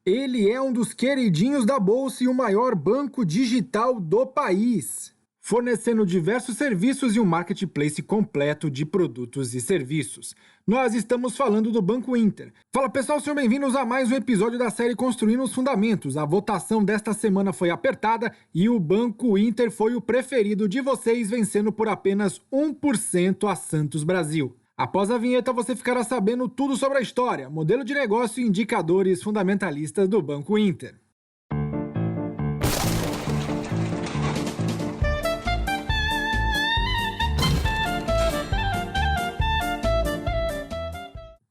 Ele é um dos queridinhos da Bolsa e o maior banco digital do país, fornecendo diversos serviços e um marketplace completo de produtos e serviços. Nós estamos falando do Banco Inter. Fala pessoal, sejam bem-vindos a mais um episódio da série Construindo os Fundamentos. A votação desta semana foi apertada e o Banco Inter foi o preferido de vocês, vencendo por apenas 1% a Santos Brasil. Após a vinheta, você ficará sabendo tudo sobre a história, modelo de negócio e indicadores fundamentalistas do Banco Inter.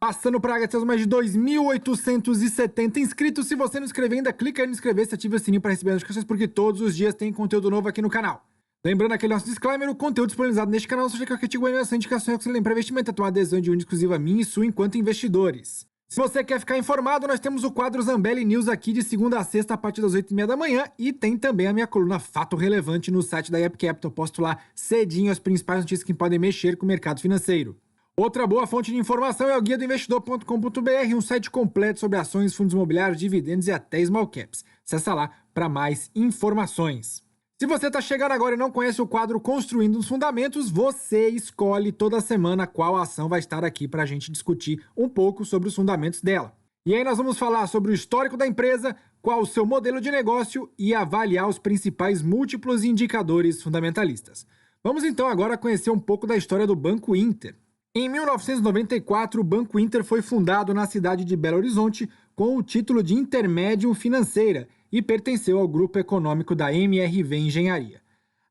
Passando para seus mais de 2.870 inscritos. Se você não inscreveu ainda, clica aí no inscrever-se, ative o sininho para receber as notificações, porque todos os dias tem conteúdo novo aqui no canal. Lembrando aquele nosso disclaimer, o conteúdo disponibilizado neste canal só que artigo é essa indicação que você lembra para investimento, é uma adesão de exclusiva minha e sua enquanto investidores. Se você quer ficar informado, nós temos o quadro Zambelli News aqui de segunda a sexta a partir das 8h30 da manhã e tem também a minha coluna Fato Relevante no site da Yep Capital. Eu posto lá cedinho as principais notícias que podem mexer com o mercado financeiro. Outra boa fonte de informação é o guia do investidor.com.br, um site completo sobre ações, fundos imobiliários, dividendos e até small caps. Acessa lá para mais informações. Se você está chegando agora e não conhece o quadro Construindo os Fundamentos, você escolhe toda semana qual ação vai estar aqui para a gente discutir um pouco sobre os fundamentos dela. E aí nós vamos falar sobre o histórico da empresa, qual o seu modelo de negócio e avaliar os principais múltiplos indicadores fundamentalistas. Vamos então agora conhecer um pouco da história do Banco Inter. Em 1994, o Banco Inter foi fundado na cidade de Belo Horizonte com o título de Intermédium Financeira e pertenceu ao grupo econômico da MRV Engenharia.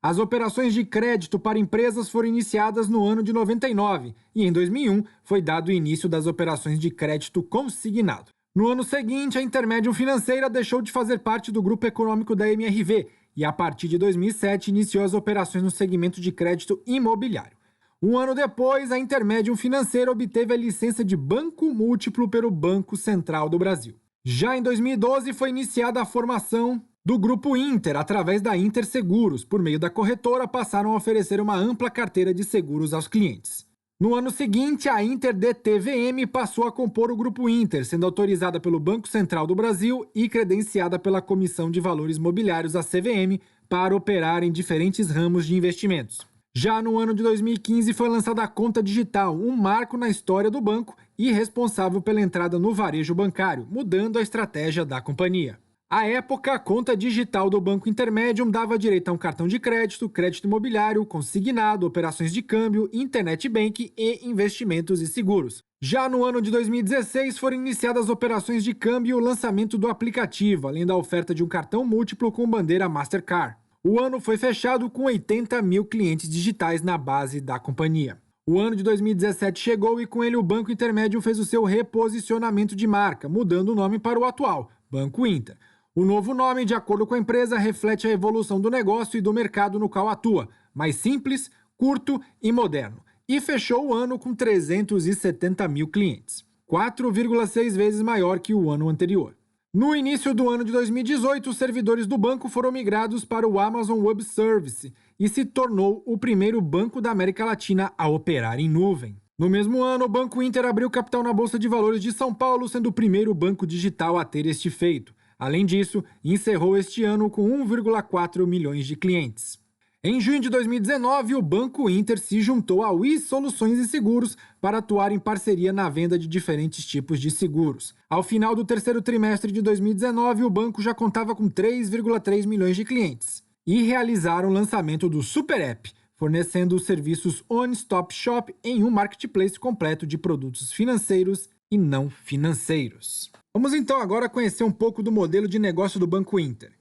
As operações de crédito para empresas foram iniciadas no ano de 99 e em 2001 foi dado o início das operações de crédito consignado. No ano seguinte, a Intermédium Financeira deixou de fazer parte do grupo econômico da MRV e a partir de 2007 iniciou as operações no segmento de crédito imobiliário. Um ano depois, a Intermédium Financeira obteve a licença de banco múltiplo pelo Banco Central do Brasil. Já em 2012, foi iniciada a formação do Grupo Inter, através da Inter Seguros. Por meio da corretora, passaram a oferecer uma ampla carteira de seguros aos clientes. No ano seguinte, a Inter DTVM passou a compor o Grupo Inter, sendo autorizada pelo Banco Central do Brasil e credenciada pela Comissão de Valores Mobiliários, a CVM, para operar em diferentes ramos de investimentos. Já no ano de 2015 foi lançada a Conta Digital, um marco na história do banco e responsável pela entrada no varejo bancário, mudando a estratégia da companhia. À época, a Conta Digital do Banco Intermédium dava direito a um cartão de crédito, crédito imobiliário, consignado, operações de câmbio, internet banking e investimentos e seguros. Já no ano de 2016 foram iniciadas as operações de câmbio e o lançamento do aplicativo, além da oferta de um cartão múltiplo com bandeira Mastercard. O ano foi fechado com 80 mil clientes digitais na base da companhia. O ano de 2017 chegou e com ele o Banco Intermédium fez o seu reposicionamento de marca, mudando o nome para o atual, Banco Inter. O novo nome, de acordo com a empresa, reflete a evolução do negócio e do mercado no qual atua, mais simples, curto e moderno. E fechou o ano com 370 mil clientes, 4,6 vezes maior que o ano anterior. No início do ano de 2018, os servidores do banco foram migrados para o Amazon Web Service e se tornou o primeiro banco da América Latina a operar em nuvem. No mesmo ano, o Banco Inter abriu capital na Bolsa de Valores de São Paulo, sendo o primeiro banco digital a ter este feito. Além disso, encerrou este ano com 1,4 milhões de clientes. Em junho de 2019, o Banco Inter se juntou à WI Soluções e Seguros para atuar em parceria na venda de diferentes tipos de seguros. Ao final do terceiro trimestre de 2019, o banco já contava com 3,3 milhões de clientes e realizaram o lançamento do Super App, fornecendo os serviços One Stop Shop em um marketplace completo de produtos financeiros e não financeiros. Vamos então agora conhecer um pouco do modelo de negócio do Banco Inter.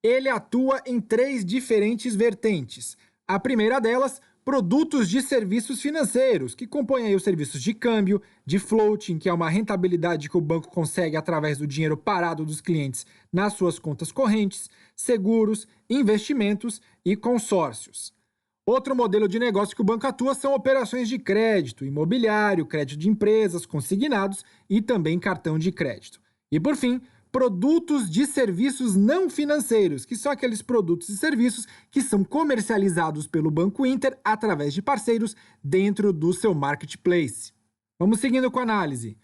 Ele atua em 3 diferentes vertentes. A primeira delas, produtos de serviços financeiros, que compõem aí os serviços de câmbio, de floating, que é uma rentabilidade que o banco consegue através do dinheiro parado dos clientes nas suas contas correntes, seguros, investimentos e consórcios. Outro modelo de negócio que o banco atua são operações de crédito, imobiliário, crédito de empresas, consignados e também cartão de crédito. E por fim, produtos de serviços não financeiros, que são aqueles produtos e serviços que são comercializados pelo Banco Inter através de parceiros dentro do seu marketplace. Vamos seguindo com a análise.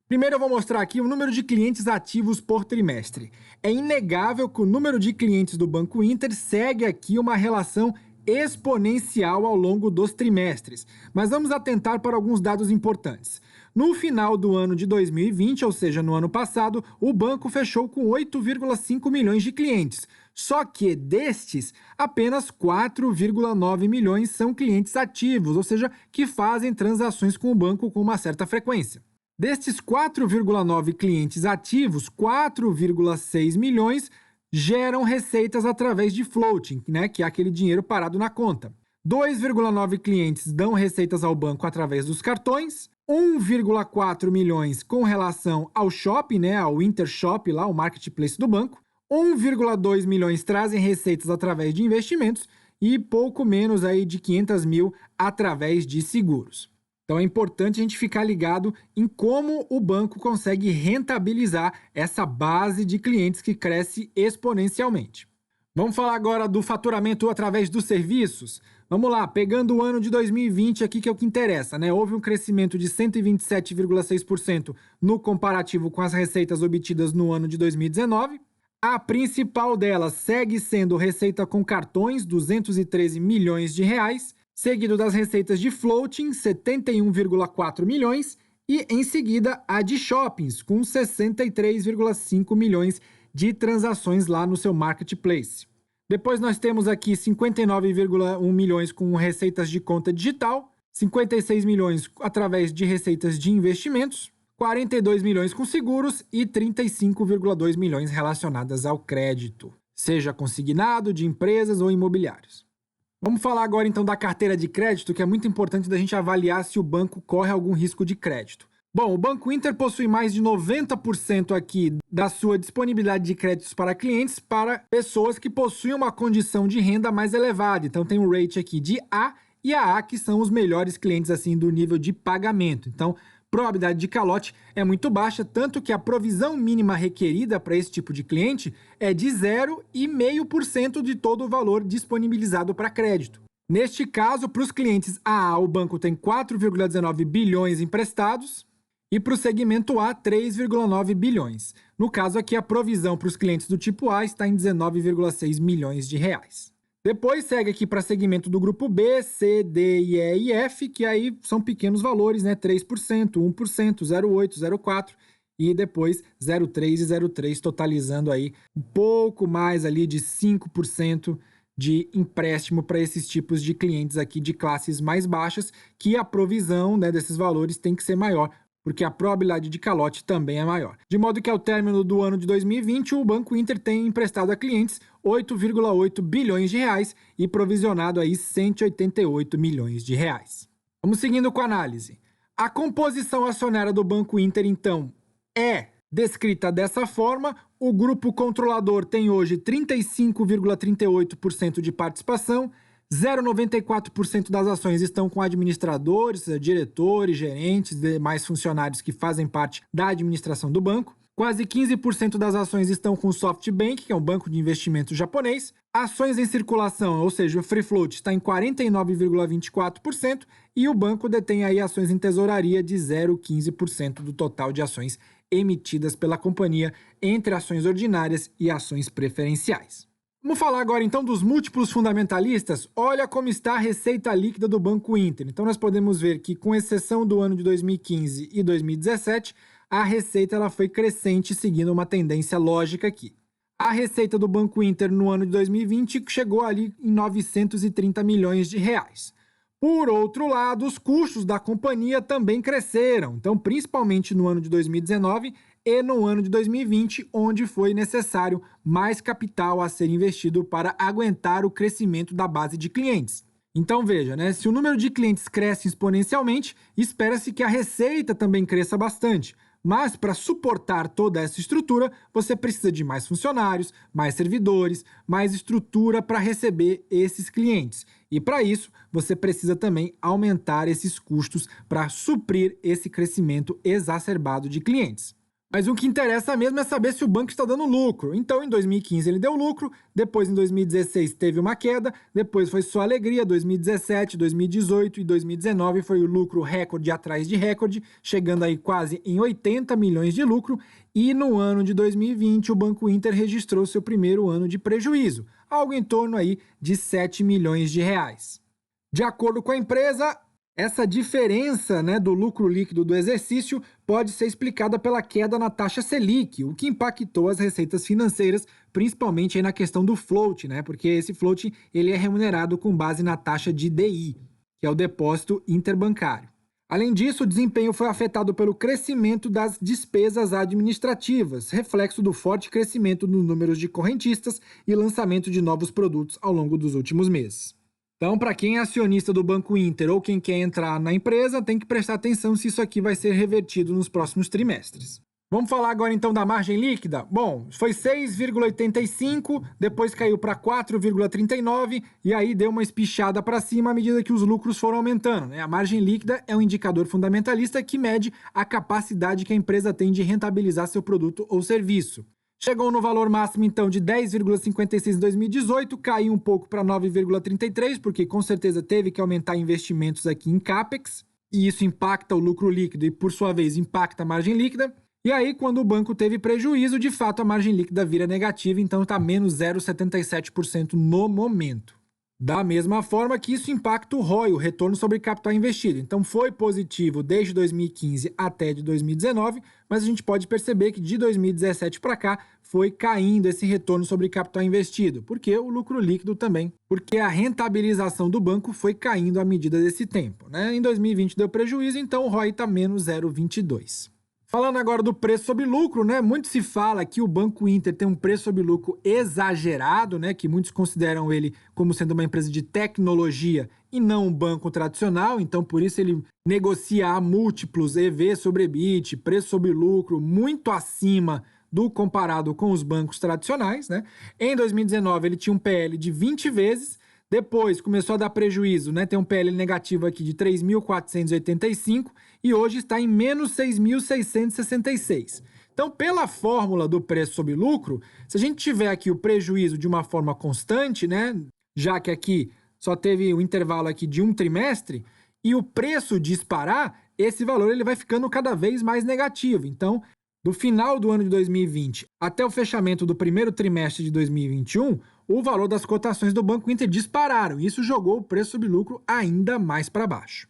Primeiro eu vou mostrar aqui o número de clientes ativos por trimestre. É inegável que o número de clientes do Banco Inter segue aqui uma relação exponencial ao longo dos trimestres. Mas vamos atentar para alguns dados importantes. No final do ano de 2020, ou seja, no ano passado, o banco fechou com 8,5 milhões de clientes. Só que destes, apenas 4,9 milhões são clientes ativos, ou seja, que fazem transações com o banco com uma certa frequência. Destes 4,9 clientes ativos, 4,6 milhões geram receitas através de floating, que é aquele dinheiro parado na conta. 2,9 clientes dão receitas ao banco através dos cartões, 1,4 milhões com relação ao shopping, ao Intershop, lá, o marketplace do banco, 1,2 milhões trazem receitas através de investimentos e pouco menos aí de 500 mil através de seguros. Então é importante a gente ficar ligado em como o banco consegue rentabilizar essa base de clientes que cresce exponencialmente. Vamos falar agora do faturamento através dos serviços? Vamos lá, pegando o ano de 2020 aqui, que é o que interessa, Houve um crescimento de 127,6% no comparativo com as receitas obtidas no ano de 2019. A principal delas segue sendo receita com cartões, 213 milhões de reais, seguido das receitas de floating, 71,4 milhões, e em seguida a de shoppings, com 63,5 milhões de transações lá no seu marketplace. Depois nós temos aqui 59,1 milhões com receitas de conta digital, 56 milhões através de receitas de investimentos, 42 milhões com seguros e 35,2 milhões relacionadas ao crédito, seja consignado, de empresas ou imobiliários. Vamos falar agora então da carteira de crédito, que é muito importante da gente avaliar se o banco corre algum risco de crédito. Bom, o Banco Inter possui mais de 90% aqui da sua disponibilidade de créditos para clientes para pessoas que possuem uma condição de renda mais elevada. Então tem um rate aqui de A e AA, que são os melhores clientes assim do nível de pagamento. Então, probabilidade de calote é muito baixa, tanto que a provisão mínima requerida para esse tipo de cliente é de 0,5% de todo o valor disponibilizado para crédito. Neste caso, para os clientes AA, o banco tem 4,19 bilhões emprestados e para o segmento A, 3,9 bilhões. No caso aqui, a provisão para os clientes do tipo A está em 19,6 milhões de reais. Depois segue aqui para segmento do grupo B, C, D, E e F, que aí são pequenos valores, 3%, 1%, 0,8%, 0,4% e depois 0,3% e 0,3%, totalizando aí um pouco mais ali de 5% de empréstimo para esses tipos de clientes aqui de classes mais baixas, que a provisão desses valores tem que ser maior, porque a probabilidade de calote também é maior. De modo que ao término do ano de 2020, o Banco Inter tem emprestado a clientes 8,8 bilhões de reais e provisionado aí 188 milhões de reais. Vamos seguindo com a análise. A composição acionária do Banco Inter, então, é descrita dessa forma. O grupo controlador tem hoje 35,38% de participação, 0,94% das ações estão com administradores, diretores, gerentes e demais funcionários que fazem parte da administração do banco. Quase 15% das ações estão com o SoftBank, que é um banco de investimento japonês. Ações em circulação, ou seja, o free float, está em 49,24% e o banco detém aí ações em tesouraria de 0,15% do total de ações emitidas pela companhia entre ações ordinárias e ações preferenciais. Vamos falar agora então dos múltiplos fundamentalistas. Olha como está a receita líquida do Banco Inter. Então nós podemos ver que, com exceção do ano de 2015 e 2017, a receita ela foi crescente, seguindo uma tendência lógica aqui. A receita do Banco Inter no ano de 2020 chegou ali em 930 milhões de reais. Por outro lado, os custos da companhia também cresceram, então principalmente no ano de 2019 e no ano de 2020, onde foi necessário mais capital a ser investido para aguentar o crescimento da base de clientes. Então veja, se o número de clientes cresce exponencialmente, espera-se que a receita também cresça bastante. Mas para suportar toda essa estrutura, você precisa de mais funcionários, mais servidores, mais estrutura para receber esses clientes. E para isso, você precisa também aumentar esses custos para suprir esse crescimento exacerbado de clientes. Mas o que interessa mesmo é saber se o banco está dando lucro. Então, em 2015 ele deu lucro, depois em 2016 teve uma queda, depois foi só alegria, 2017, 2018 e 2019 foi o lucro recorde atrás de recorde, chegando aí quase em 80 milhões de lucro, e no ano de 2020 o Banco Inter registrou seu primeiro ano de prejuízo, algo em torno aí de 7 milhões de reais. De acordo com a empresa, essa diferença, né, do lucro líquido do exercício pode ser explicada pela queda na taxa Selic, o que impactou as receitas financeiras, principalmente aí na questão do float, né, porque esse float ele é remunerado com base na taxa de DI, que é o depósito interbancário. Além disso, o desempenho foi afetado pelo crescimento das despesas administrativas, reflexo do forte crescimento nos números de correntistas e lançamento de novos produtos ao longo dos últimos meses. Então, para quem é acionista do Banco Inter ou quem quer entrar na empresa, tem que prestar atenção se isso aqui vai ser revertido nos próximos trimestres. Vamos falar agora então da margem líquida? Bom, foi 6,85, depois caiu para 4,39 e aí deu uma espichada para cima à medida que os lucros foram aumentando, né? A margem líquida é um indicador fundamentalista que mede a capacidade que a empresa tem de rentabilizar seu produto ou serviço. Chegou no valor máximo, então, de 10,56 em 2018, caiu um pouco para 9,33, porque com certeza teve que aumentar investimentos aqui em CAPEX, e isso impacta o lucro líquido e, por sua vez, impacta a margem líquida. E aí, quando o banco teve prejuízo, de fato, a margem líquida vira negativa, então está menos 0,77% no momento. Da mesma forma que isso impacta o ROI, o retorno sobre capital investido. Então foi positivo desde 2015 até de 2019, mas a gente pode perceber que de 2017 para cá foi caindo esse retorno sobre capital investido, porque o lucro líquido também, porque a rentabilização do banco foi caindo à medida desse tempo, né? Em 2020 deu prejuízo, então o ROI está menos 0,22. Falando agora do preço sobre lucro, né? Muito se fala que o Banco Inter tem um preço sobre lucro exagerado, né? Que muitos consideram ele como sendo uma empresa de tecnologia e não um banco tradicional, então por isso ele negocia a múltiplos EV sobre EBIT, preço sobre lucro muito acima do comparado com os bancos tradicionais, né? Em 2019 ele tinha um PL de 20 vezes, depois começou a dar prejuízo, né? Tem um PL negativo aqui de 3.485 e hoje está em menos 6.666. Então, pela fórmula do preço sobre lucro, se a gente tiver aqui o prejuízo de uma forma constante, né? Já que aqui só teve o intervalo aqui de um trimestre, e o preço disparar, esse valor ele vai ficando cada vez mais negativo. Então, do final do ano de 2020 até o fechamento do primeiro trimestre de 2021, o valor das cotações do Banco Inter dispararam, e isso jogou o preço sobre lucro ainda mais para baixo.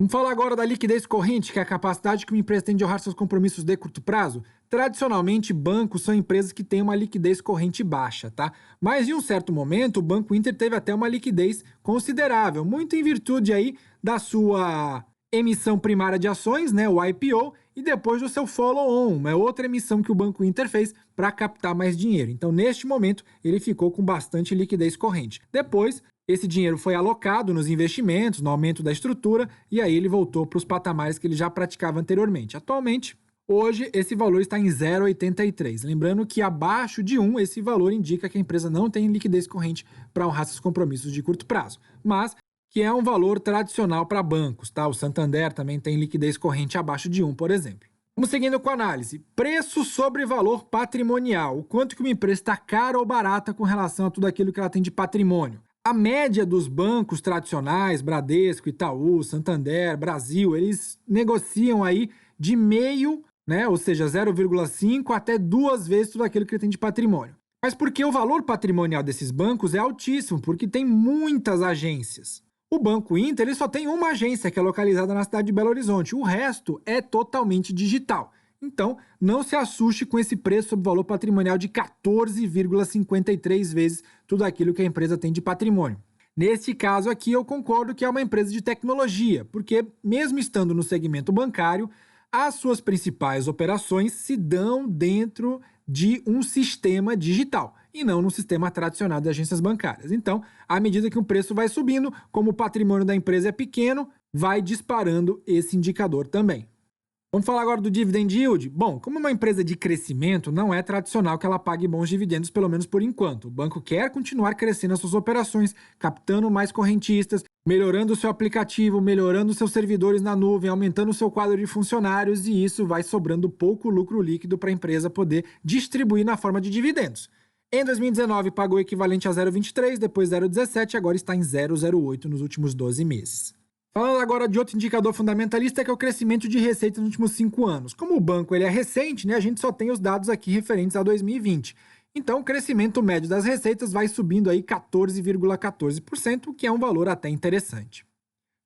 Vamos falar agora da liquidez corrente, que é a capacidade que uma empresa tem de honrar seus compromissos de curto prazo. Tradicionalmente, bancos são empresas que têm uma liquidez corrente baixa, tá? Mas em um certo momento, o Banco Inter teve até uma liquidez considerável, muito em virtude aí da sua emissão primária de ações, né, o IPO, e depois do seu follow-on, uma outra emissão que o Banco Inter fez para captar mais dinheiro. Então, neste momento, ele ficou com bastante liquidez corrente. Depois, esse dinheiro foi alocado nos investimentos, no aumento da estrutura, e aí ele voltou para os patamares que ele já praticava anteriormente. Atualmente, hoje, esse valor está em 0,83. Lembrando que abaixo de 1, esse valor indica que a empresa não tem liquidez corrente para honrar seus compromissos de curto prazo. Mas que é um valor tradicional para bancos, tá? O Santander também tem liquidez corrente abaixo de 1, por exemplo. Vamos seguindo com a análise. Preço sobre valor patrimonial. O quanto que uma empresa está cara ou barata com relação a tudo aquilo que ela tem de patrimônio. A média dos bancos tradicionais, Bradesco, Itaú, Santander, Brasil, eles negociam aí de meio, né? Ou seja, 0,5 até 2 vezes tudo aquilo que ele tem de patrimônio. Mas porque o valor patrimonial desses bancos é altíssimo, porque tem muitas agências. O Banco Inter ele só tem uma agência que é localizada na cidade de Belo Horizonte. O resto é totalmente digital. Então, não se assuste com esse preço sobre valor patrimonial de 14,53 vezes tudo aquilo que a empresa tem de patrimônio. Neste caso aqui, eu concordo que é uma empresa de tecnologia, porque mesmo estando no segmento bancário, as suas principais operações se dão dentro de um sistema digital e não no sistema tradicional de agências bancárias. Então, à medida que o preço vai subindo, como o patrimônio da empresa é pequeno, vai disparando esse indicador também. Vamos falar agora do dividend yield? Bom, como uma empresa de crescimento, não é tradicional que ela pague bons dividendos, pelo menos por enquanto. O banco quer continuar crescendo as suas operações, captando mais correntistas melhorando o seu aplicativo, melhorando seus servidores na nuvem, aumentando o seu quadro de funcionários, e isso vai sobrando pouco lucro líquido para a empresa poder distribuir na forma de dividendos. Em 2019 pagou o equivalente a 0,23, depois 0,17 e agora está em 0,08 nos últimos 12 meses. Falando agora de outro indicador fundamentalista, que é o crescimento de receita nos últimos 5 anos. Como o banco ele é recente, né, a gente só tem os dados aqui referentes a 2020. Então, o crescimento médio das receitas vai subindo aí 14,14%, o que é um valor até interessante.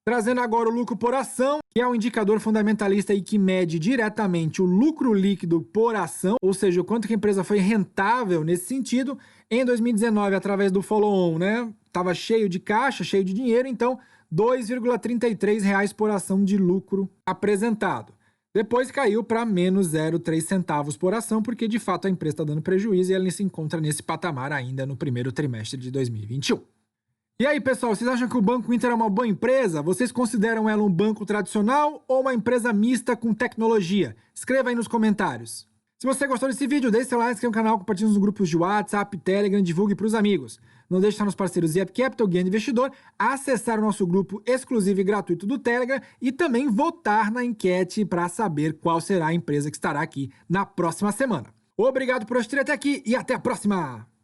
Trazendo agora o lucro por ação, que é um indicador fundamentalista aí que mede diretamente o lucro líquido por ação, ou seja, o quanto que a empresa foi rentável nesse sentido. Em 2019, através do follow-on, né, estava cheio de caixa, cheio de dinheiro, então R$ 2,33 por ação de lucro apresentado. Depois caiu para menos 0,03 centavos por ação, porque de fato a empresa está dando prejuízo e ela se encontra nesse patamar ainda no primeiro trimestre de 2021. E aí, pessoal, vocês acham que o Banco Inter é uma boa empresa? Vocês consideram ela um banco tradicional ou uma empresa mista com tecnologia? Escreva aí nos comentários. Se você gostou desse vídeo, deixe seu like, inscreva no canal, compartilhe nos grupos de WhatsApp, Telegram, divulgue para os amigos. Não deixe de estar nos parceiros Yep Capital, Guia Investidor, acessar o nosso grupo exclusivo e gratuito do Telegram e também votar na enquete para saber qual será a empresa que estará aqui na próxima semana. Obrigado por assistir até aqui e até a próxima!